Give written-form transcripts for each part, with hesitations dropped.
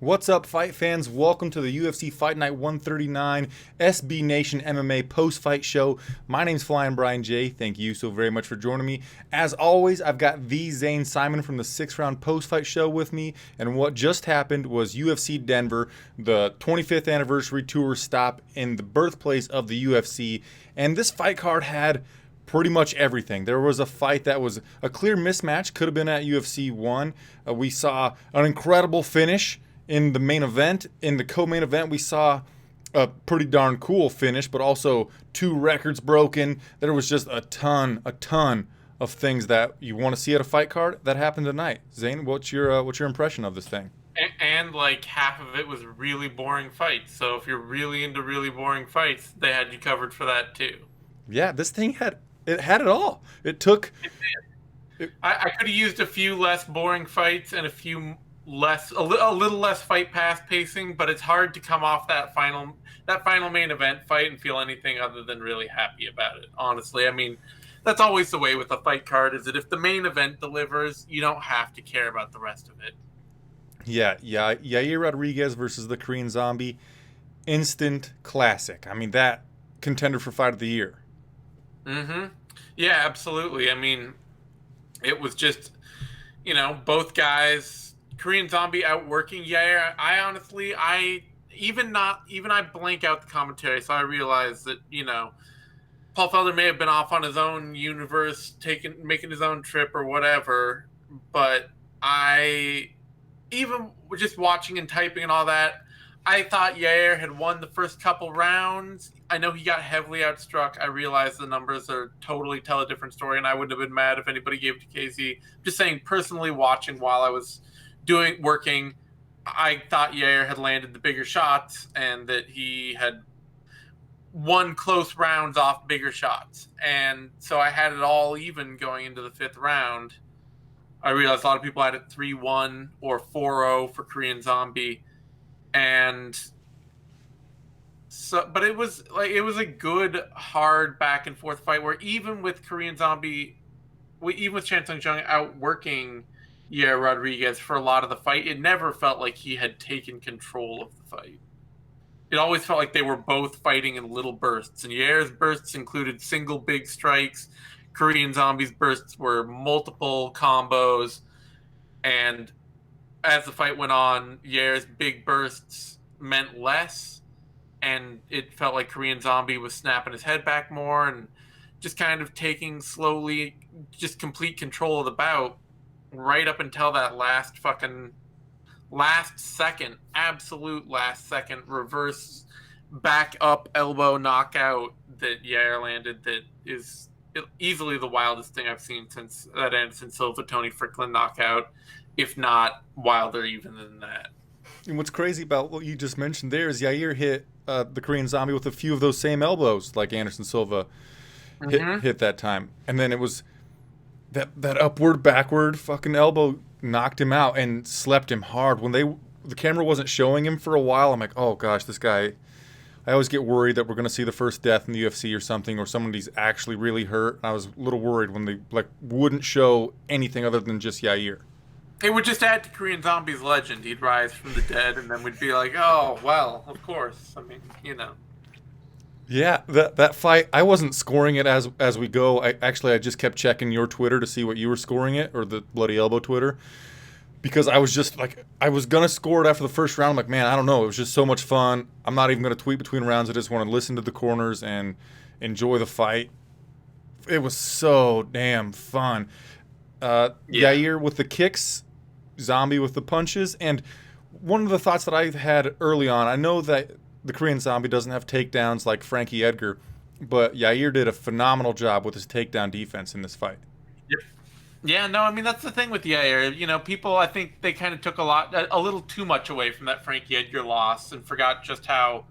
What's up, fight fans? Welcome to the UFC Fight Night 139 SB Nation MMA post-fight show. My name's Flying Brian J. Thank you so very much for joining me. As always, I've got the Zane Simon from the 6th-round post-fight show with me. And what just happened was UFC Denver, the 25th anniversary tour stop in the birthplace of the UFC. And this fight card had pretty much everything. There was a fight that was a clear mismatch, could have been at UFC 1. We saw an incredible finish in the main event. In the co-main event, we saw a pretty darn cool finish, but also two records broken. There was just a ton of things that you want to see at a fight card that happened tonight. Zane, what's your impression of this thing? And like half of it was really boring fights. So if you're really into really boring fights, they had you covered for that too. Yeah, this thing had it all. It took. I could have used a few less boring fights and a little less fight pass pacing, but it's hard to come off that final main event fight and feel anything other than really happy about it. Honestly, I mean, that's always the way with a fight card, is that if the main event delivers, you don't have to care about the rest of it. Yeah, Yair Rodriguez versus the Korean Zombie, instant classic. I mean, that contender for fight of the year. Mm-hmm. Yeah, absolutely. I mean, it was just, both guys. Korean Zombie outworking Yair. I blank out the commentary, so I realize that Paul Felder may have been off on his own universe, making his own trip or whatever. But I, even just watching and typing and all that, I thought Yair had won the first couple rounds. I know he got heavily outstruck. I realize the numbers are totally tell a different story, and I wouldn't have been mad if anybody gave it to KZ. Just saying, personally watching while I was working, I thought Yair had landed the bigger shots and that he had won close rounds off bigger shots. And so I had it all even going into the 5th round. I realized a lot of people had it 3-1 or 4-0 for Korean Zombie. And so, but it was a good, hard back and forth fight where even with Korean Zombie, even with Chan Sung Jung outworking Rodriguez for a lot of the fight, it never felt like he had taken control of the fight. It always felt like they were both fighting in little bursts, and Yair's bursts included single big strikes. Korean Zombie's bursts were multiple combos, and as the fight went on, Yair's big bursts meant less, and it felt like Korean Zombie was snapping his head back more and just kind of taking slowly just complete control of the bout right up until that absolute last second reverse back up elbow knockout that Yair landed. That is easily the wildest thing I've seen since that Anderson Silva Tony Strickland knockout, if not wilder even than that. And what's crazy about what you just mentioned there is Yair hit the Korean Zombie with a few of those same elbows like Anderson Silva hit that time, and then it was that upward backward fucking elbow knocked him out and slept him hard. When the camera wasn't showing him for a while, I'm like, oh gosh, this guy. I always get worried that we're going to see the first death in the UFC or something, or somebody's actually really hurt. I was a little worried when they wouldn't show anything other than just Yair. It would just add to Korean Zombie's legend. He'd rise from the dead, and then we'd be like, oh well, of course. I mean, Yeah, that fight, I wasn't scoring it as we go. I just kept checking your Twitter to see what you were scoring it, or the Bloody Elbow Twitter, because I was just I was going to score it after the first round. I'm like, man, I don't know. It was just so much fun. I'm not even going to tweet between rounds. I just want to listen to the corners and enjoy the fight. It was so damn fun. Yair with the kicks, Zombie with the punches, and one of the thoughts that I had early on, I know that the Korean Zombie doesn't have takedowns like Frankie Edgar, but Yair did a phenomenal job with his takedown defense in this fight. Yep. Yeah, no, I mean, that's the thing with Yair. People, I think they kind of took a little too much away from that Frankie Edgar loss and forgot just how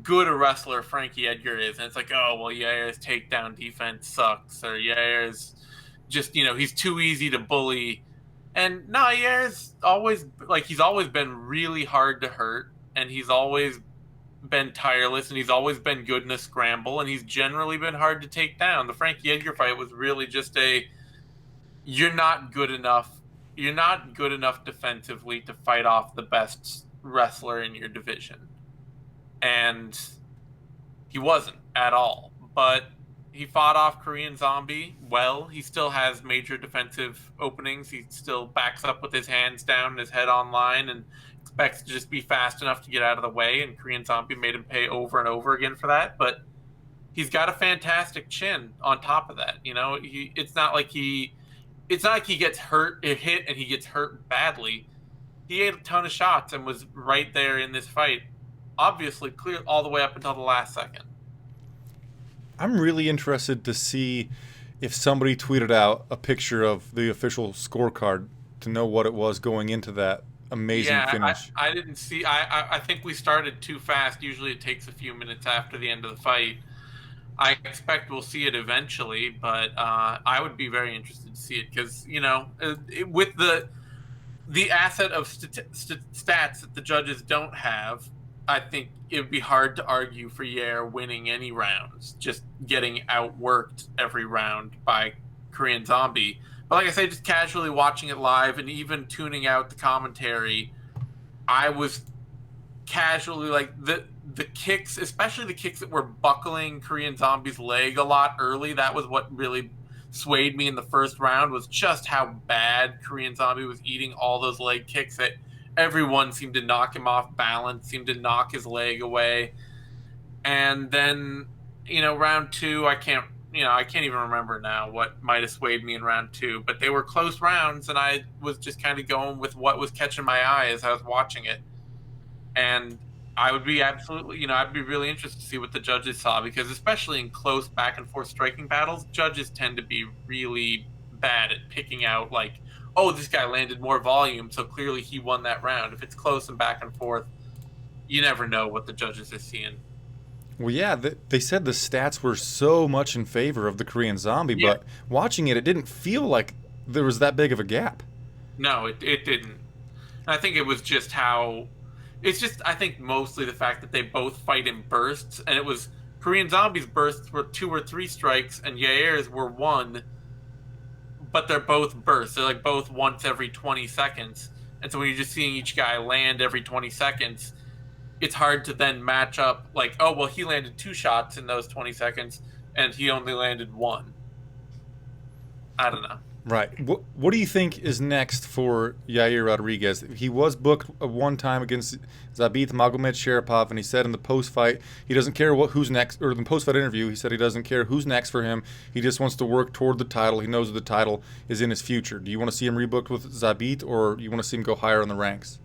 good a wrestler Frankie Edgar is. And it's like, oh, well, Yair's takedown defense sucks, or Yair's just, he's too easy to bully. And no, Yair's he's always been really hard to hurt, and he's always been tireless, and he's always been good in a scramble, and he's generally been hard to take down. The Frankie Edgar fight was really just you're not good enough you're not good enough defensively to fight off the best wrestler in your division. And he wasn't at all. But he fought off Korean Zombie well. He still has major defensive openings. He still backs up with his hands down and his head on line and expects to just be fast enough to get out of the way. And Korean Zombie made him pay over and over again for that. But he's got a fantastic chin on top of that. It's not like he gets hit and he gets hurt badly. He ate a ton of shots and was right there in this fight, obviously clear all the way up until the last second. I'm really interested to see if somebody tweeted out a picture of the official scorecard to know what it was going into that amazing finish. I didn't see. I think we started too fast. Usually it takes a few minutes after the end of the fight. I expect we'll see it eventually, but I would be very interested to see it because, with the asset of stats that the judges don't have, I think it would be hard to argue for Yair winning any rounds, just getting outworked every round by Korean Zombie. But like I say, just casually watching it live and even tuning out the commentary, I was casually like the kicks, especially the kicks that were buckling Korean Zombie's leg a lot early. That was what really swayed me in the first round, was just how bad Korean Zombie was eating all those leg kicks that everyone seemed to knock him off balance, seemed to knock his leg away. And then, round two, I can't even remember now what might have swayed me in round two, but they were close rounds and I was just kind of going with what was catching my eye as I was watching it. And I would be I'd be really interested to see what the judges saw, because especially in close back and forth striking battles, judges tend to be really bad at picking out like, oh, this guy landed more volume, so clearly he won that round. If it's close and back and forth, you never know what the judges are seeing. Well, yeah, they said the stats were so much in favor of the Korean Zombie, Yeah. but watching it didn't feel like there was that big of a gap. No, it didn't. I think it was just I think mostly the fact that they both fight in bursts, and it was Korean Zombie's bursts were 2 or 3 strikes, and Yair's were 1, but they're both bursts. They're like both once every 20 seconds. And so when you're just seeing each guy land every 20 seconds, it's hard to then match up like, oh, well, he landed 2 shots in those 20 seconds, and he only landed 1. I don't know. Right. What do you think is next for Yair Rodriguez? He was booked one time against Zabit Magomedsharipov, and he said in the post-fight he doesn't care who's next, or in the post-fight interview he said he doesn't care who's next for him. He just wants to work toward the title. He knows that the title is in his future. Do you want to see him rebooked with Zabit, or you want to see him go higher in the ranks?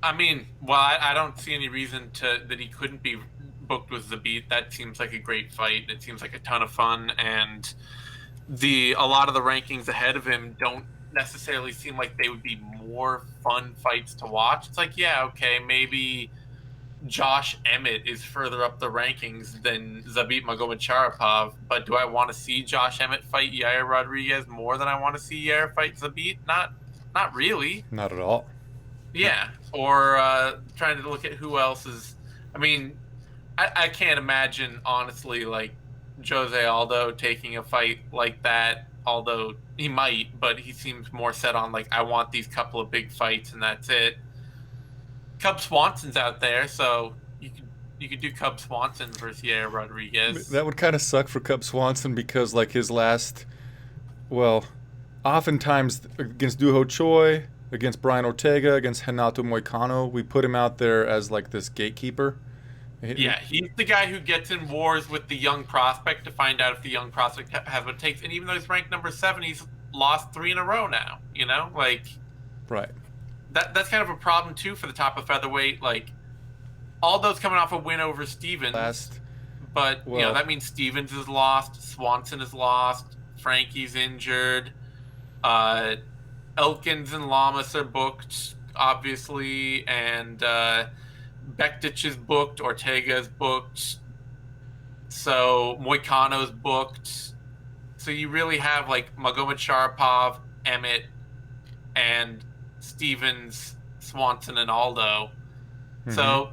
I mean, well, I don't see any reason that he couldn't be booked with Zabit. That seems like a great fight. It seems like a ton of fun, and a lot of the rankings ahead of him don't necessarily seem like they would be more fun fights to watch. It's like, yeah, okay, maybe Josh Emmett is further up the rankings than Zabit Magomedsharipov, but do I want to see Josh Emmett fight Yair Rodriguez more than I want to see Yair fight Zabit? Not really. Not at all. Yeah, or trying to look at who else is. I mean, I can't imagine, honestly, like Jose Aldo taking a fight like that, although he might, but he seems more set on, like, I want these couple of big fights and that's it. Cub Swanson's out there, so you could do Cub Swanson versus Yair Rodriguez. That would kind of suck for Cub Swanson because, like, his last, well, oftentimes against Doo Ho Choi, against Brian Ortega, against Renato Moicano, we put him out there as, like, this gatekeeper. Yeah, he's the guy who gets in wars with the young prospect to find out if the young prospect has what it takes. And even though he's ranked number 7, he's lost 3 in a row now. Like, right. That's kind of a problem too for the top of featherweight. Like, Aldo's coming off a win over Stevens, but that means Stevens is lost, Swanson is lost, Frankie's injured, Elkins and Lamas are booked, obviously, and Bektic is booked, Ortega is booked, so Moicano's booked. So you really have like Magomedsharipov, Emmett, and Stevens, Swanson, and Aldo. Mm-hmm. So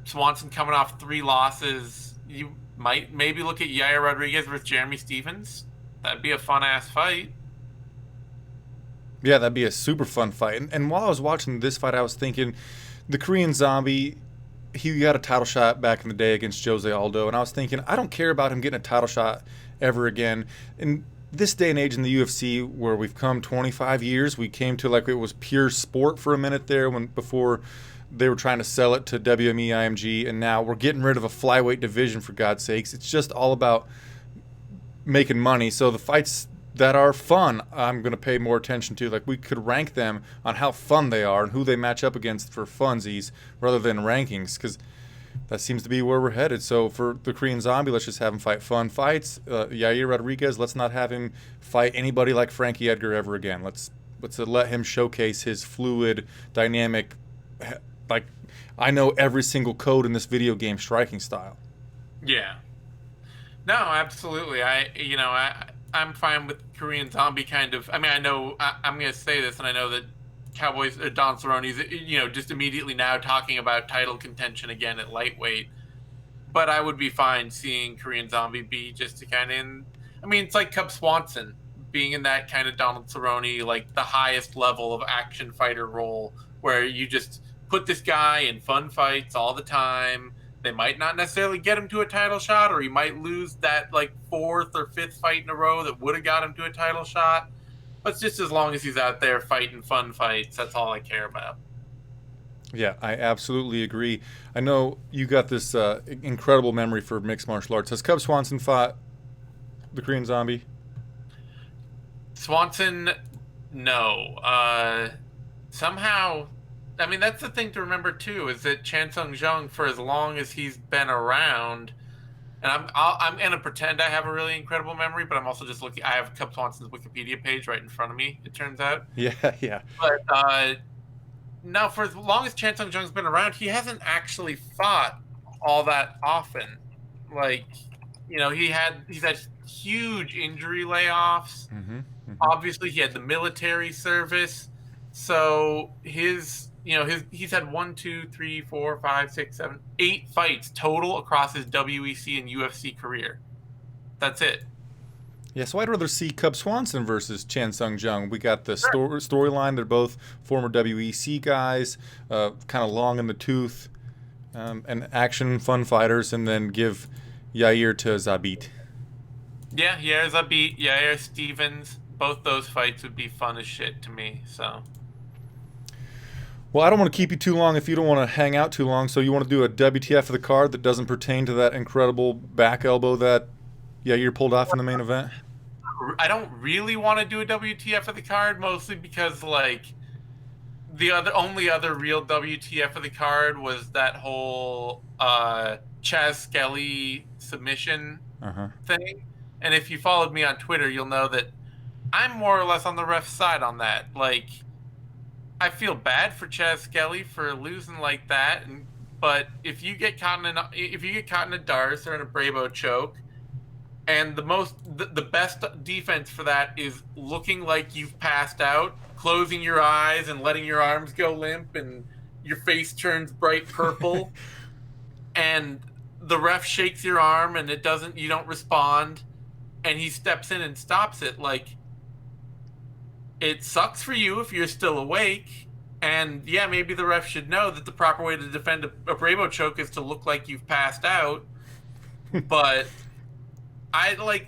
Swanson coming off 3 losses, you might maybe look at Yair Rodriguez versus Jeremy Stevens. That'd be a fun ass fight. Yeah, that'd be a super fun fight. And while I was watching this fight, I was thinking the Korean Zombie, he got a title shot back in the day against Jose Aldo, and I was thinking, I don't care about him getting a title shot ever again. In this day and age in the UFC, where we've come 25 years, we came to like it was pure sport for a minute there when before they were trying to sell it to WME, IMG, and now we're getting rid of a flyweight division for God's sakes. It's just all about making money. So the fights that are fun, I'm going to pay more attention to. Like we could rank them on how fun they are and who they match up against for funsies rather than rankings, because that seems to be where we're headed. So for the Korean Zombie, let's just have him fight fun fights. Yair Rodriguez, let's not have him fight anybody like Frankie Edgar ever again. Let's let him showcase his fluid, dynamic, like I know every single code in this video game striking style. Yeah. No, absolutely. I'm fine with Korean Zombie kind of. I mean, I know I'm going to say this, and I know that Cowboys Don Cerrone's just immediately now talking about title contention again at lightweight. But I would be fine seeing Korean Zombie be just a kind of. I mean, it's like Cub Swanson being in that kind of Donald Cerrone, like the highest level of action fighter role, where you just put this guy in fun fights all the time. They might not necessarily get him to a title shot, or he might lose that like fourth or fifth fight in a row that would have got him to a title shot. But just as long as he's out there fighting fun fights, that's all I care about. Yeah, I absolutely agree. I know you got this incredible memory for mixed martial arts. Has Cub Swanson fought the Korean Zombie? Swanson, no. Somehow, I mean, that's the thing to remember too, is that Chan Sung Jung, for as long as he's been around, and I'm gonna pretend I have a really incredible memory, but I'm also just looking. I have Cub Swanson's Wikipedia page right in front of me. It turns out. Yeah, yeah. But no, for as long as Chan Sung Jung's been around, he hasn't actually fought all that often. Like, he's had huge injury layoffs. Mm-hmm, mm-hmm. Obviously, he had the military service, so he's had 1, 2, 3, 4, 5, 6, 7, 8 fights total across his WEC and UFC career. That's it. Yeah, so I'd rather see Cub Swanson versus Chan Sung Jung. We got the storyline. They're both former WEC guys, kind of long in the tooth, and action, fun fighters, and then give Yair to Zabit. Yeah, Yair Zabit, Yair Stevens. Both those fights would be fun as shit to me, so... Well, I don't want to keep you too long if you don't want to hang out too long, so you want to do a WTF of the card that doesn't pertain to that incredible back elbow that Yair pulled off in the main event? I don't really want to do a WTF of the card, mostly because, like, the only other real WTF of the card was that whole Chaz Skelly submission thing. And if you followed me on Twitter, you'll know that I'm more or less on the ref's side on that. Like, I feel bad for Chaz Skelly for losing like that, but if you get caught in a Darce or in a Bravo choke, and the best defense for that is looking like you've passed out, closing your eyes and letting your arms go limp, and your face turns bright purple, and the ref shakes your arm and you don't respond, and he steps in and stops it. Like, it sucks for you if you're still awake, and yeah, maybe the ref should know that the proper way to defend a Bravo choke is to look like you've passed out. But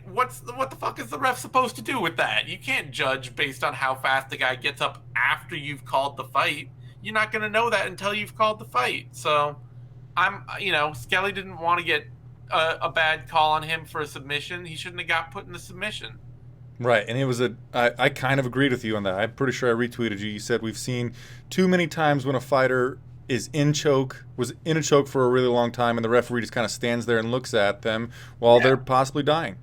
what the fuck is the ref supposed to do with that? You can't judge based on how fast the guy gets up after you've called the fight. You're not going to know that until you've called the fight. So Skelly didn't want to get a bad call on him for a submission. He shouldn't have got put in the submission. Right, and it was I kind of agreed with you on that. I'm pretty sure I retweeted you. You said we've seen too many times when a fighter was in a choke for a really long time, and the referee just kind of stands there and looks at them while they're possibly dying.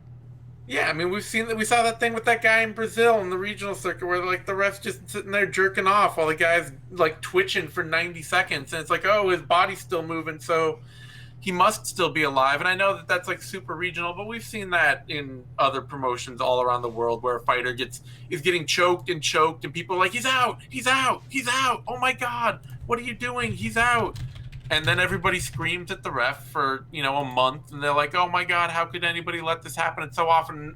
Yeah, I mean, we saw that thing with that guy in Brazil in the regional circuit where, like, the ref's just sitting there jerking off while the guy's, like, twitching for 90 seconds, and it's like, oh, his body's still moving, so he must still be alive. And I know that that's, like, super regional, but we've seen that in other promotions all around the world where a fighter is getting choked, and people are like, he's out, oh my God, what are you doing, he's out. And then everybody screams at the ref for, a month, and they're like, oh my God, how could anybody let this happen? And so often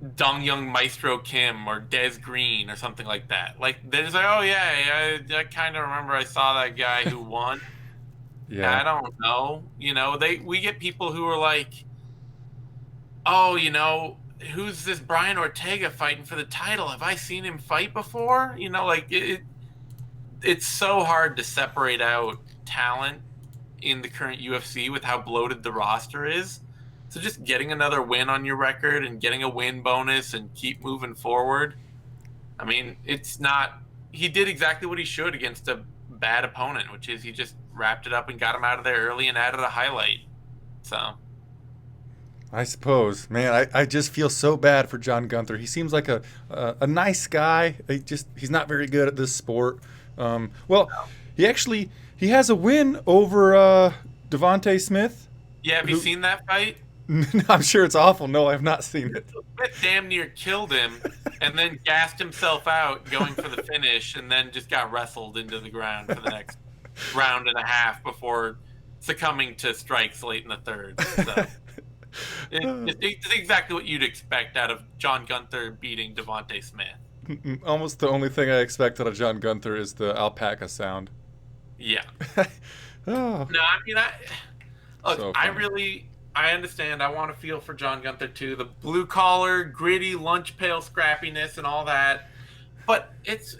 Dong Young Maestro Kim or Des Green or something like that. Like they're just like, oh yeah, I kind of remember I saw that guy who won. Yeah. I don't know. We get people who are like, oh, who's this Brian Ortega fighting for the title? Have I seen him fight before? Like it's so hard to separate out talent in the current UFC with how bloated the roster is. So just getting another win on your record and getting a win bonus and keep moving forward. I mean, it's not. He did exactly what he should against a bad opponent, which is he just wrapped it up and got him out of there early and added a highlight. So. I suppose, man. I just feel so bad for John Gunther. He seems like a nice guy. He's not very good at this sport. Well, he has a win over Devontae Smith. Yeah, have you seen that fight? I'm sure it's awful. No, I've not seen it. Smith damn near killed him, and then gassed himself out going for the finish, and then just got wrestled into the ground for the next round and a half before succumbing to strikes late in the third. So. It's exactly what you'd expect out of John Gunther beating Devontae Smith. Almost the only thing I expect out of John Gunther is the alpaca sound. Yeah. Oh. No, I mean, so I understand. I want to feel for John Gunther too. The blue collar, gritty, lunch pail scrappiness and all that. But it's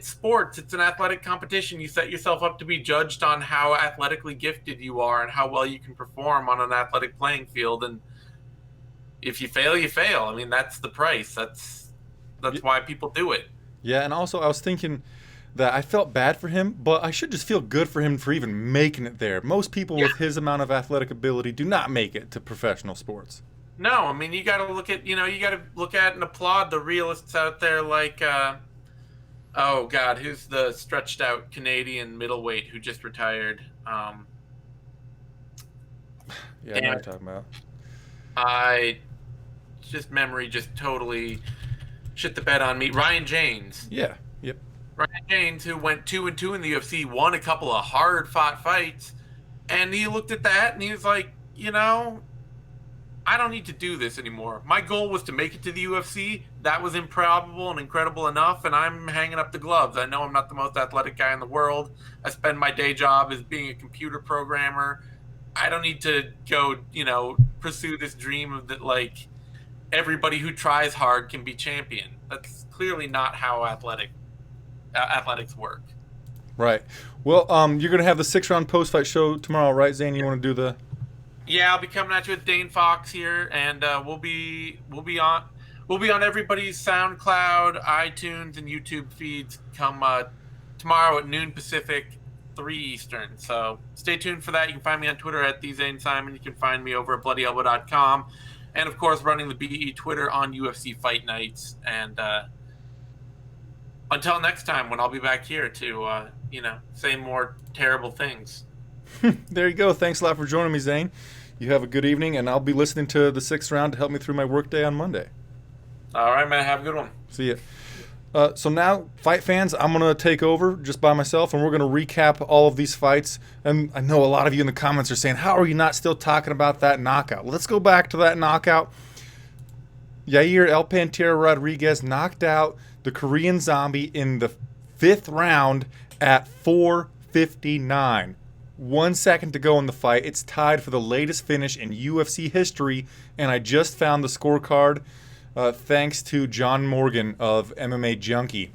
sports. It's an athletic competition. You set yourself up to be judged on how athletically gifted you are and how well you can perform on an athletic playing field. And if you fail, you fail. I mean, that's the price. That's why people do it. Yeah, and also I was thinking that I felt bad for him, but I should just feel good for him for even making it there. Most people with his amount of athletic ability do not make it to professional sports. No, I mean, you got to look at and applaud the realists out there like, oh God, who's the stretched out Canadian middleweight who just retired? Yeah, I know what you're talking about. Memory just totally shit the bed on me. Ryan James. Yeah. Yep. Ryan James, who went 2-2 in the UFC, won a couple of hard fought fights, and he looked at that and he was like, I don't need to do this anymore. My goal was to make it to the UFC. That was improbable and incredible enough, and I'm hanging up the gloves. I know I'm not the most athletic guy in the world. I spend my day job as being a computer programmer. I don't need to go, pursue this dream of that, like, everybody who tries hard can be champion. That's clearly not how athletics work. Right. Well, you're going to have the 6-round post-fight show tomorrow, right, Zane? You want to do the... Yeah, I'll be coming at you with Dane Fox here, and we'll be on everybody's SoundCloud, iTunes, and YouTube feeds come tomorrow at noon Pacific, 3 Eastern. So stay tuned for that. You can find me on Twitter at TheZaneSimon. You can find me over at BloodyElbow.com, and of course running the BE Twitter on UFC Fight Nights. And until next time, when I'll be back here to say more terrible things. There you go. Thanks a lot for joining me, Zane. You have a good evening, and I'll be listening to the 6th round to help me through my workday on Monday. All right, man. Have a good one. See ya. So now, fight fans, I'm going to take over just by myself, and we're going to recap all of these fights. And I know a lot of you in the comments are saying, how are you not still talking about that knockout? Well, let's go back to that knockout. Yair El Pantera Rodriguez knocked out the Korean Zombie in the 5th round at 4:59. 1 second to go in the fight. It's tied for the latest finish in UFC history, and I just found the scorecard thanks to John Morgan of MMA Junkie.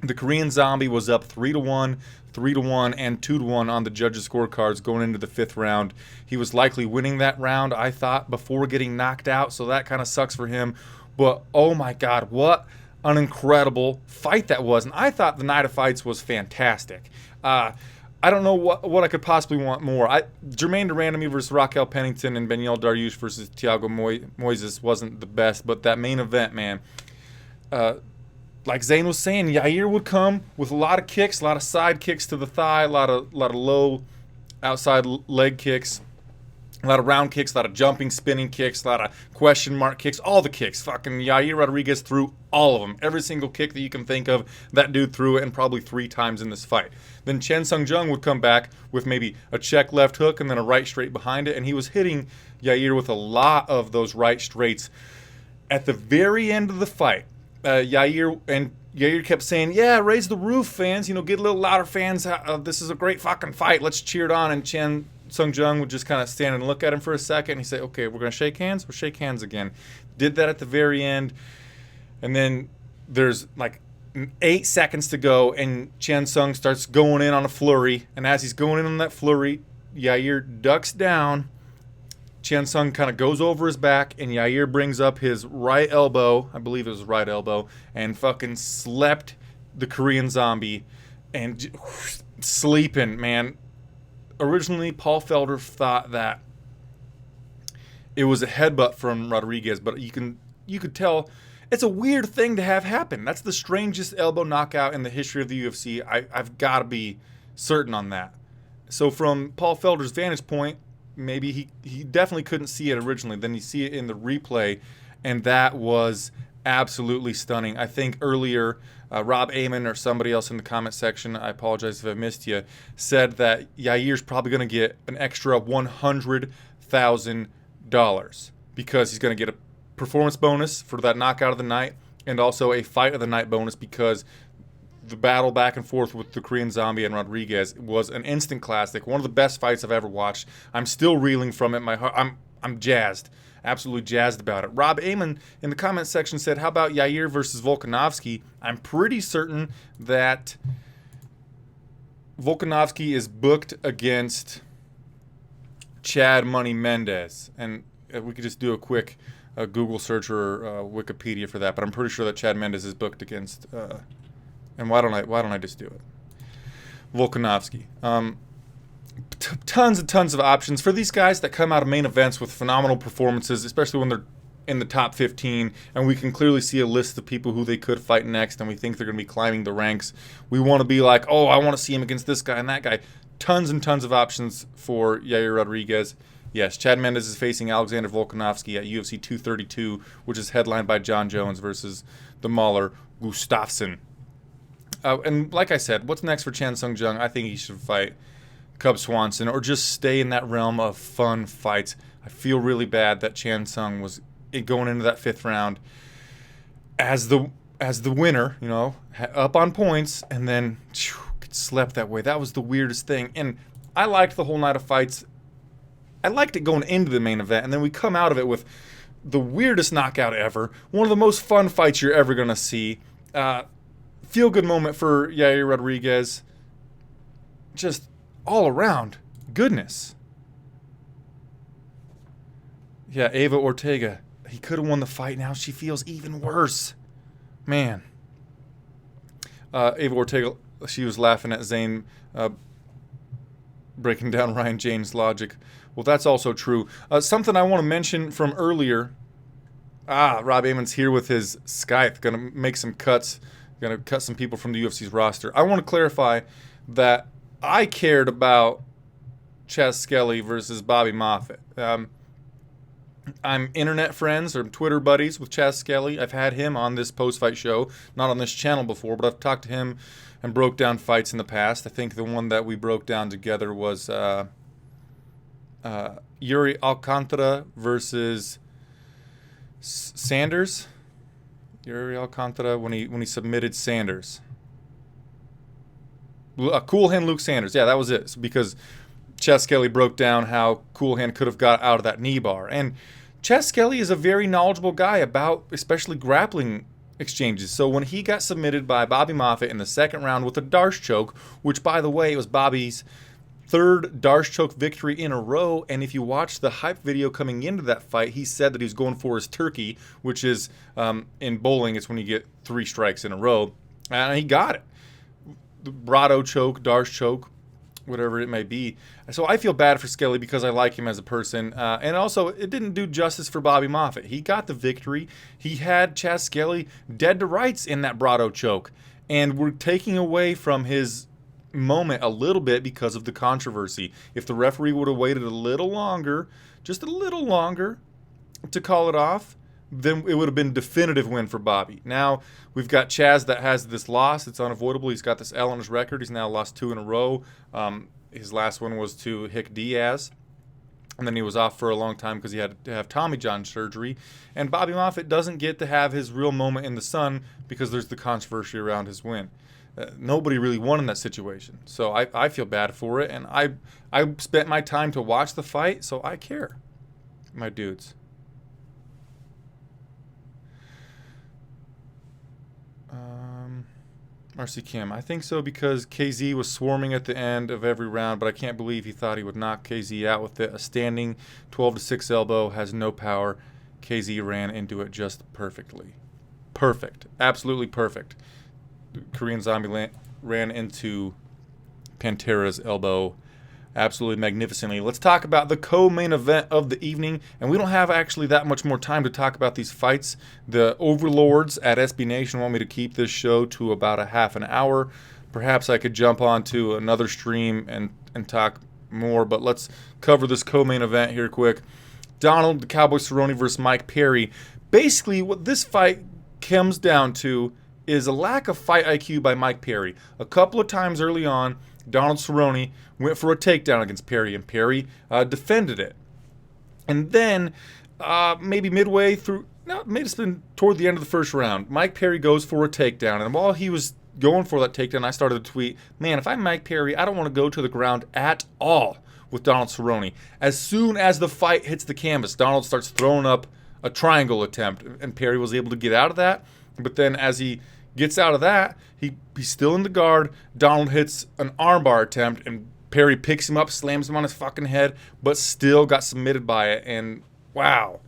The Korean Zombie was up 3-1, 3-1, and 2-1 on the judges' scorecards going into the 5th round. He was likely winning that round, I thought, before getting knocked out, so that kind of sucks for him. But, oh my God, what an incredible fight that was. And I thought the night of fights was fantastic. I don't know what I could possibly want more. Jermaine Durandamy versus Raquel Pennington and Benyel Dariush versus Thiago Moises wasn't the best, but that main event, man, like Zane was saying, Yair would come with a lot of kicks, a lot of side kicks to the thigh, a lot of low outside leg kicks, a lot of round kicks, a lot of jumping, spinning kicks, a lot of question mark kicks, all the kicks. Fucking Yair Rodriguez threw all of them. Every single kick that you can think of, that dude threw it, and probably 3 times in this fight. Then Chen Sung-jung would come back with maybe a check left hook and then a right straight behind it, and he was hitting Yair with a lot of those right straights. At the very end of the fight, Yair kept saying, "Yeah, raise the roof, fans. You know, get a little louder, fans. This is a great fucking fight. Let's cheer it on." And Chen Sung Jung would just kind of stand and look at him for a second. And he'd say, "Okay, we're gonna shake hands. We'll shake hands again." Did that at the very end, and then there's like 8 seconds to go, and Chen Sung starts going in on a flurry. And as he's going in on that flurry, Yair ducks down. Chen Sung kind of goes over his back, and Yair brings up his right elbow, I believe it was right elbow, and fucking slept the Korean Zombie and sleeping, man. Originally, Paul Felder thought that it was a headbutt from Rodriguez, but you could tell it's a weird thing to have happen. That's the strangest elbow knockout in the history of the UFC. I've got to be certain on that. So from Paul Felder's vantage point, maybe he definitely couldn't see it originally. Then you see it in the replay, and that was absolutely stunning. I think earlier, Rob Amon or somebody else in the comment section, I apologize if I missed you, said that Yair's probably going to get an extra $100,000 because he's going to get a performance bonus for that knockout of the night and also a fight of the night bonus because the battle back and forth with the Korean Zombie and Rodriguez was an instant classic. One of the best fights I've ever watched. I'm still reeling from it. My heart, I'm jazzed, absolutely jazzed about it. Rob Amon in the comment section said, "How about Yair versus Volkanovski?" I'm pretty certain that Volkanovski is booked against Chad Money Mendez, and we could just do a quick Google search or Wikipedia for that. But I'm pretty sure that Chad Mendez is booked against. And why don't I just do it? Volkanovski. Tons and tons of options for these guys that come out of main events with phenomenal performances, especially when they're in the top 15, and we can clearly see a list of people who they could fight next, and we think they're going to be climbing the ranks. We want to be like, oh, I want to see him against this guy and that guy. Tons and tons of options for Yair Rodriguez. Yes, Chad Mendes is facing Alexander Volkanovski at UFC 232, which is headlined by John Jones versus the Mauler Gustafsson. And like I said, what's next for Chen Sung Jung? I think he should fight Cub Swanson or just stay in that realm of fun fights. I feel really bad that Chen Sung was going into that 5th round as the winner, you know, up on points, and then slept that way. That was the weirdest thing. And I liked the whole night of fights. I liked it going into the main event, and then we come out of it with the weirdest knockout ever. One of the most fun fights you're ever going to see. Feel-good moment for Yair Rodriguez. Just all around goodness. Yeah, Ava Ortega. He could have won the fight. Now she feels even worse. Man. Ava Ortega, she was laughing at Zane breaking down Ryan James' logic. Well, that's also true. Something I want to mention from earlier. Rob Amon's here with his Skype. Going to make some cuts. Going to cut some people from the UFC's roster. I want to clarify that I cared about Chaz Skelly versus Bobby Moffett. I'm internet friends or Twitter buddies with Chaz Skelly. I've had him on this post-fight show, not on this channel before, but I've talked to him and broke down fights in the past. I think the one that we broke down together was Yuri Alcantara versus Sanders. Yuri Alcantara when he submitted Sanders. Cool Hand Luke Sanders. Yeah, that was it. Because Chaz Skelly broke down how Cool Hand could have got out of that knee bar. And Chaz Skelly is a very knowledgeable guy about especially grappling exchanges. So when he got submitted by Bobby Moffett in the 2nd round with a Darce choke, which by the way was Bobby's 3rd Darce choke victory in a row, and if you watch the hype video coming into that fight, he said that he was going for his turkey, which is, in bowling, it's when you get 3 strikes in a row, and he got it. The Brado choke, Darce choke, whatever it may be. So I feel bad for Skelly because I like him as a person, and also it didn't do justice for Bobby Moffett. He got the victory. He had Chaz Skelly dead to rights in that Brado choke, and we're taking away from his moment a little bit because of the controversy. If the referee would have waited a little longer, just a little longer, to call it off, then it would have been a definitive win for Bobby. Now we've got Chaz that has this loss. It's unavoidable. He's got this L on his record. He's now lost 2 in a row. His last one was to Hick Diaz. And then he was off for a long time because he had to have Tommy John surgery. And Bobby Moffett doesn't get to have his real moment in the sun because there's the controversy around his win. Nobody really won in that situation. So I feel bad for it. And I spent my time to watch the fight, so I care. My dudes. RC Kim, I think so because KZ was swarming at the end of every round, but I can't believe he thought he would knock KZ out with it. A standing 12-6 elbow has no power. KZ ran into it just perfectly. Perfect. Absolutely perfect. Korean Zombie ran into Pantera's elbow absolutely magnificently. Let's talk about the co-main event of the evening, and we don't have actually that much more time to talk about these fights. The overlords at SB Nation want me to keep this show to about a half an hour. Perhaps I could jump onto another stream and talk more, but let's cover this co-main event here quick. Donald the Cowboy Cerrone versus Mike Perry. Basically, what this fight comes down to is a lack of fight IQ by Mike Perry. A couple of times early on, Donald Cerrone went for a takedown against Perry, and Perry defended it. And then, maybe midway through, no, maybe it's been toward the end of the first round, Mike Perry goes for a takedown. And while he was going for that takedown, I started to tweet, man, if I'm Mike Perry, I don't want to go to the ground at all with Donald Cerrone. As soon as the fight hits the canvas, Donald starts throwing up a triangle attempt, and Perry was able to get out of that. But then as he gets out of that, he's still in the guard. Donald hits an armbar attempt, and Perry picks him up, slams him on his fucking head, but still got submitted by it. And wow.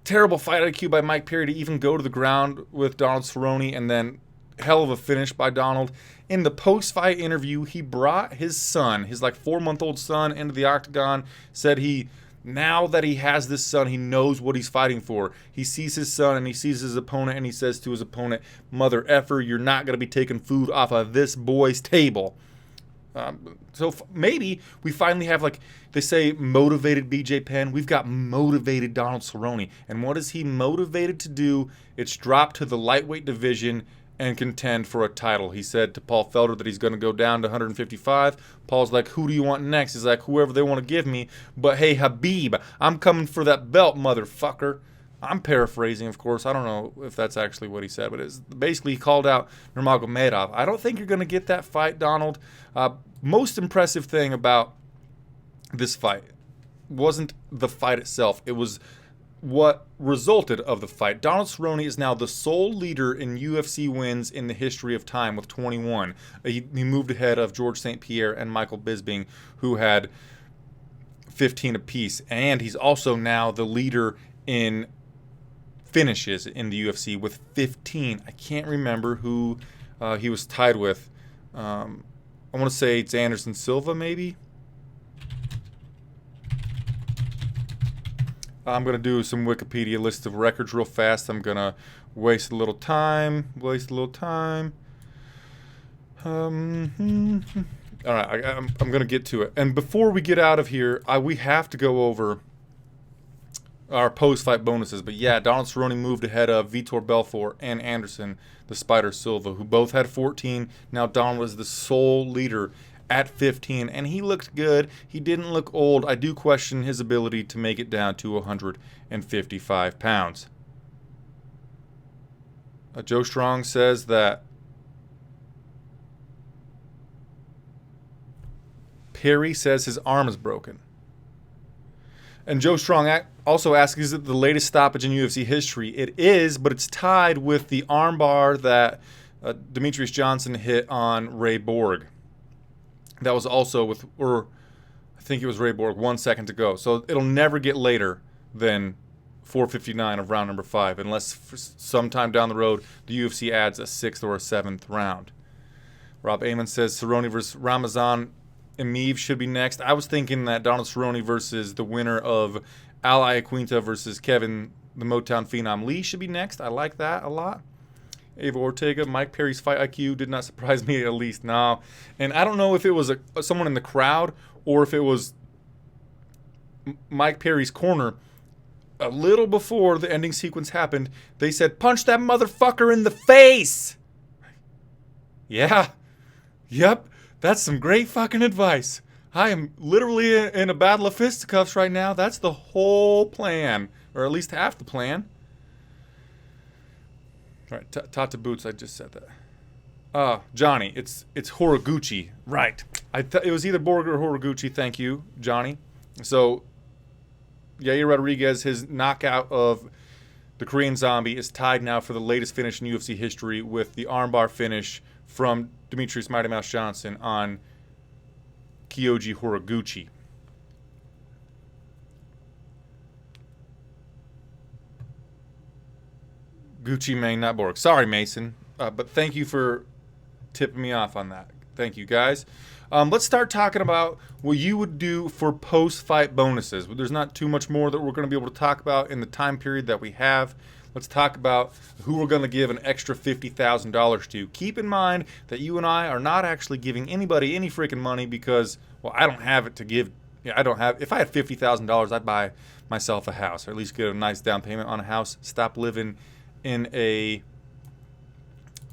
Terrible fight IQ by Mike Perry to even go to the ground with Donald Cerrone, and then hell of a finish by Donald. In the post-fight interview, he brought his son, his like 4-month-old son, into the octagon, said now that he has this son, he knows what he's fighting for. He sees his son and he sees his opponent, and he says to his opponent, mother effer, you're not going to be taking food off of this boy's table. So maybe we finally have, like they say, motivated BJ Penn. We've got motivated Donald Cerrone. And what is he motivated to do? It's drop to the lightweight division and contend for a title. He said to Paul Felder that he's going to go down to 155. Paul's like, who do you want next? He's like, whoever they want to give me. But hey, Habib, I'm coming for that belt, motherfucker. I'm paraphrasing, of course. I don't know if that's actually what he said, but it's basically he called out Nurmagomedov. I don't think you're going to get that fight, Donald. Most impressive thing about this fight wasn't the fight itself. It was what resulted of the fight. Donald Cerrone is now the sole leader in UFC wins in the history of time with 21. He moved ahead of George St. Pierre and Michael Bisping, who had 15 apiece. And he's also now the leader in finishes in the UFC with 15. I can't remember who he was tied with. I want to say it's Anderson Silva, maybe. I'm going to do some Wikipedia list of records real fast. I'm going to waste a little time. All right, I'm going to get to it. And before we get out of here, we have to go over our post-fight bonuses. But yeah, Donald Cerrone moved ahead of Vitor Belfort and Anderson, the Spider Silva, who both had 14. Now Donald was the sole leader at 15, and he looked good. He didn't look old. I do question his ability to make it down to 155 pounds. Joe Strong says that Perry says his arm is broken. And Joe Strong also asks, is it the latest stoppage in UFC history? It is, but it's tied with the armbar that Demetrius Johnson hit on Ray Borg. That was also I think it was Ray Borg, 1 second to go. So it'll never get later than 4:59 of round number 5, unless for sometime down the road the UFC adds a 6th or a 7th round. Rob Amon says Cerrone versus Ramazan Emeev should be next. I was thinking that Donald Cerrone versus the winner of Al Iaquinta versus Kevin the Motown Phenom Lee should be next. I like that a lot. Ava Ortega, Mike Perry's fight IQ did not surprise me, at least now. And I don't know if it was someone in the crowd or if it was Mike Perry's corner. A little before the ending sequence happened, they said, punch that motherfucker in the face. Yeah. Yep. That's some great fucking advice. I am literally in a battle of fisticuffs right now. That's the whole plan, or at least half the plan. All right, Tata Boots, I just said that. Johnny, it's Horiguchi. Right. It was either Borg or Horiguchi. Thank you, Johnny. So, Yair Rodriguez, his knockout of the Korean Zombie is tied now for the latest finish in UFC history with the armbar finish from Demetrius Mighty Mouse Johnson on Kyoji Horiguchi. Gucci Mane, not Borg. Sorry, Mason. But thank you for tipping me off on that. Thank you, guys. Let's start talking about what you would do for post-fight bonuses. There's not too much more that we're going to be able to talk about in the time period that we have. Let's talk about who we're going to give an extra $50,000 to. Keep in mind that you and I are not actually giving anybody any freaking money because, well, I don't have it to give. I don't have. If I had $50,000, I'd buy myself a house, or at least get a nice down payment on a house. Stop living in an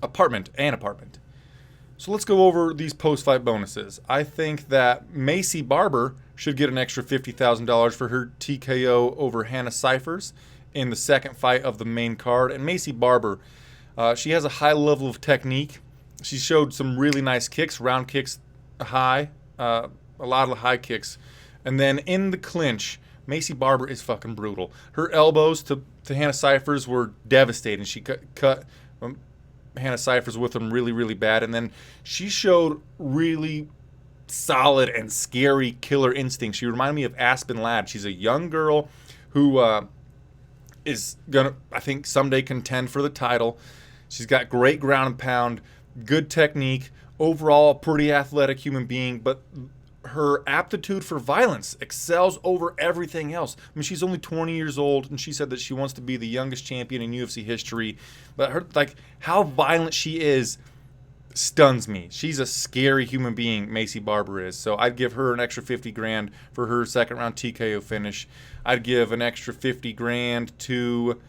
apartment. So let's go over these post-fight bonuses. I think that Macy Barber should get an extra $50,000 for her TKO over Hannah Cyphers in the second fight of the main card. And Macy Barber, she has a high level of technique. She showed some really nice kicks, round kicks high, a lot of high kicks. And then in the clinch, Macy Barber is fucking brutal. Her elbows to Hannah Cyphers were devastating. She cut Hannah Cyphers with them really, really bad. And then she showed really solid and scary killer instinct. She reminded me of Aspen Ladd. She's a young girl who is going to, I think, someday contend for the title. She's got great ground and pound, good technique, overall a pretty athletic human being, but her aptitude for violence excels over everything else. I mean, she's only 20 years old, and she said that she wants to be the youngest champion in UFC history. But her, like, how violent she is stuns me. She's a scary human being, Macy Barber is. So I'd give her an extra $50,000 for her second round TKO finish. I'd give an extra $50,000 to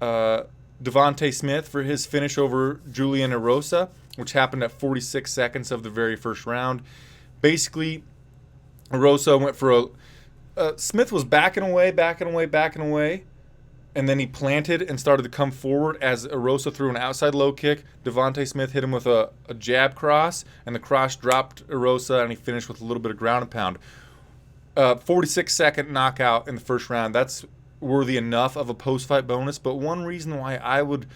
Devontae Smith for his finish over Julian Erosa, which happened at 46 seconds of the very first round. Basically, Erosa went for Smith was backing away, and then he planted and started to come forward as Erosa threw an outside low kick. Devontae Smith hit him with a jab cross, and the cross dropped Erosa, and he finished with a little bit of ground and pound. 46-second knockout in the first round. That's worthy enough of a post-fight bonus, but one reason why I would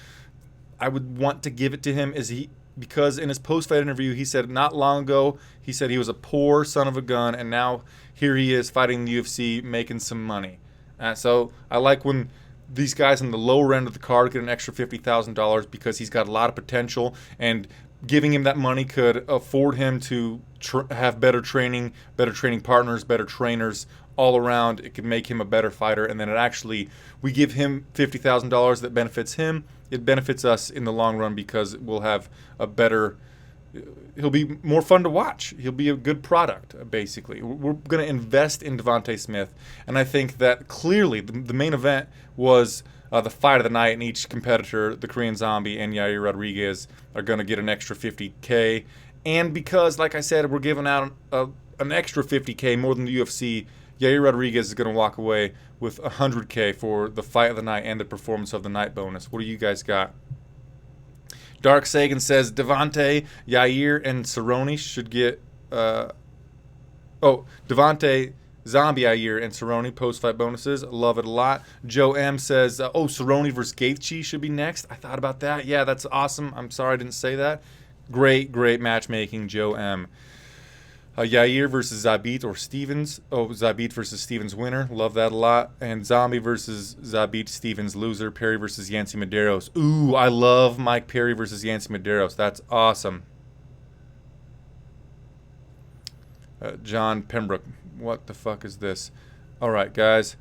want to give it to him is because in his post-fight interview, he said not long ago, he said he was a poor son of a gun, and now here he is fighting the UFC, making some money. So I like when these guys on the lower end of the card get an extra $50,000 because he's got a lot of potential, and giving him that money could afford him to have better training partners, better trainers all around. It could make him a better fighter, and then we give him $50,000 that benefits him. It benefits us in the long run because we'll have he'll be more fun to watch. He'll be a good product, basically. We're going to invest in Devontae Smith, and I think that clearly the main event was the fight of the night, and each competitor, the Korean Zombie and Yair Rodriguez, are going to get an extra $50,000. And because, like I said, we're giving out an extra $50,000 more than the UFC, Yair Rodriguez is going to walk away with $100,000 for the fight of the night and the performance of the night bonus. What do you guys got? Dark Sagan says Devontae, Yair, and Cerrone should get Devontae, Zombie, Yair, and Cerrone post-fight bonuses. Love it a lot. Joe M says, Cerrone versus Gaethje should be next. I thought about that. Yeah, that's awesome. I'm sorry I didn't say that. Great matchmaking, Joe M. Yair versus Zabit or Stevens. Zabit versus Stevens winner. Love that a lot. And Zombie versus Zabit Stevens loser. Perry versus Yancy Medeiros. Ooh, I love Mike Perry versus Yancy Medeiros. That's awesome. John Pembroke. What the fuck is this? All right, guys.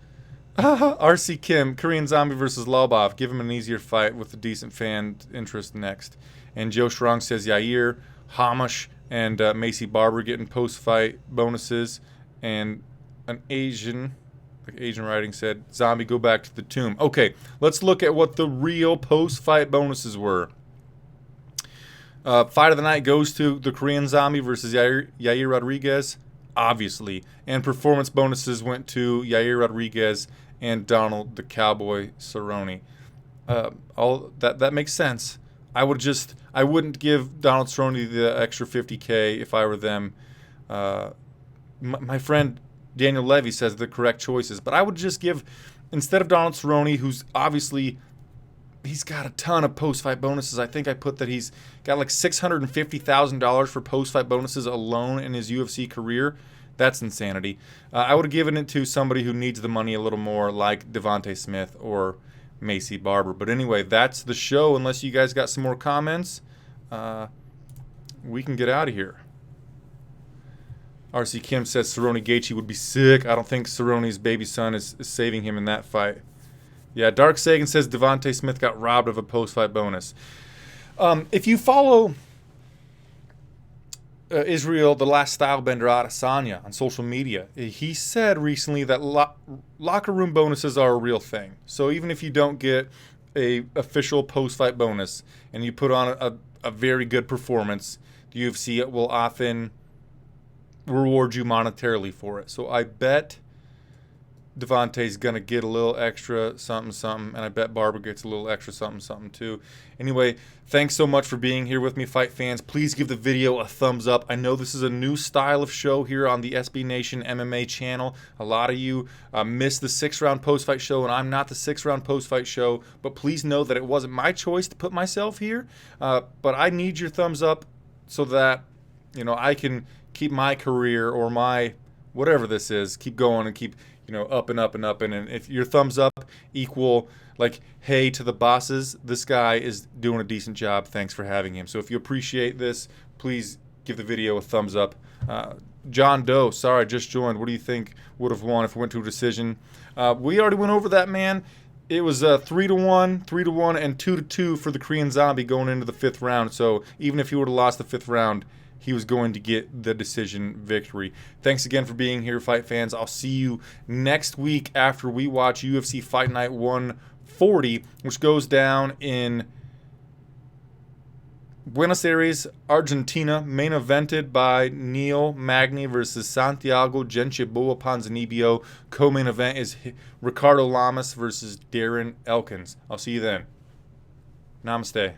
RC Kim. Korean Zombie versus Lobov. Give him an easier fight with a decent fan interest next. And Joe Strong says Yair, Hamish, and Macy Barber getting post-fight bonuses. And an Asian writing said, Zombie, go back to the tomb. Okay, let's look at what the real post-fight bonuses were. Fight of the night goes to the Korean Zombie versus Yair Rodriguez. obviously. And performance bonuses went to Yair Rodriguez and Donald the Cowboy Cerrone. All that makes sense. I wouldn't give Donald Cerrone the extra $50K if I were them. My friend Daniel Levy says the correct choices, but I would just give, instead of Donald Cerrone, who's obviously, he's got a ton of post-fight bonuses. I think I put that he's got like $650,000 for post-fight bonuses alone in his UFC career. That's insanity. I would have given it to somebody who needs the money a little more, like Devontae Smith or Macy Barber. But anyway, that's the show. Unless you guys got some more comments, we can get out of here. RC Kim says Cerrone Gaethje would be sick. I don't think Cerrone's baby son is saving him in that fight. Yeah, Dark Sagan says Devontae Smith got robbed of a post-fight bonus. If you follow Israel, the last stylebender Adesanya on social media, he said recently that locker room bonuses are a real thing. So even if you don't get a official post-fight bonus and you put on a very good performance, the UFC will often reward you monetarily for it. So I bet Devontae's going to get a little extra something, and I bet Barber gets a little extra something too. Anyway, thanks so much for being here with me, fight fans. Please give the video a thumbs up. I know this is a new style of show here on the SB Nation MMA channel. A lot of you missed the 6-round post-fight show, and I'm not the 6-round post-fight show, but please know that it wasn't my choice to put myself here, but I need your thumbs up so that, you know, I can keep my career or my whatever this is, keep going and keep, you know, up and up and up. And if your thumbs up equal like, hey to the bosses, this guy is doing a decent job. Thanks for having him. So if you appreciate this, please give the video a thumbs up. John Doe, sorry, just joined. What do you think would have won if it went to a decision? We already went over that, man. It was 3-1, 3-1, and 2-2 for the Korean Zombie going into the 5th round. So even if he would have lost the 5th round, he was going to get the decision victory. Thanks again for being here, fight fans. I'll see you next week after we watch UFC Fight Night 140, which goes down in Buenos Aires, Argentina, main evented by Neil Magny versus Santiago Genchiboa Ponzinibbio. Co-main event is Ricardo Lamas versus Darren Elkins. I'll see you then. Namaste.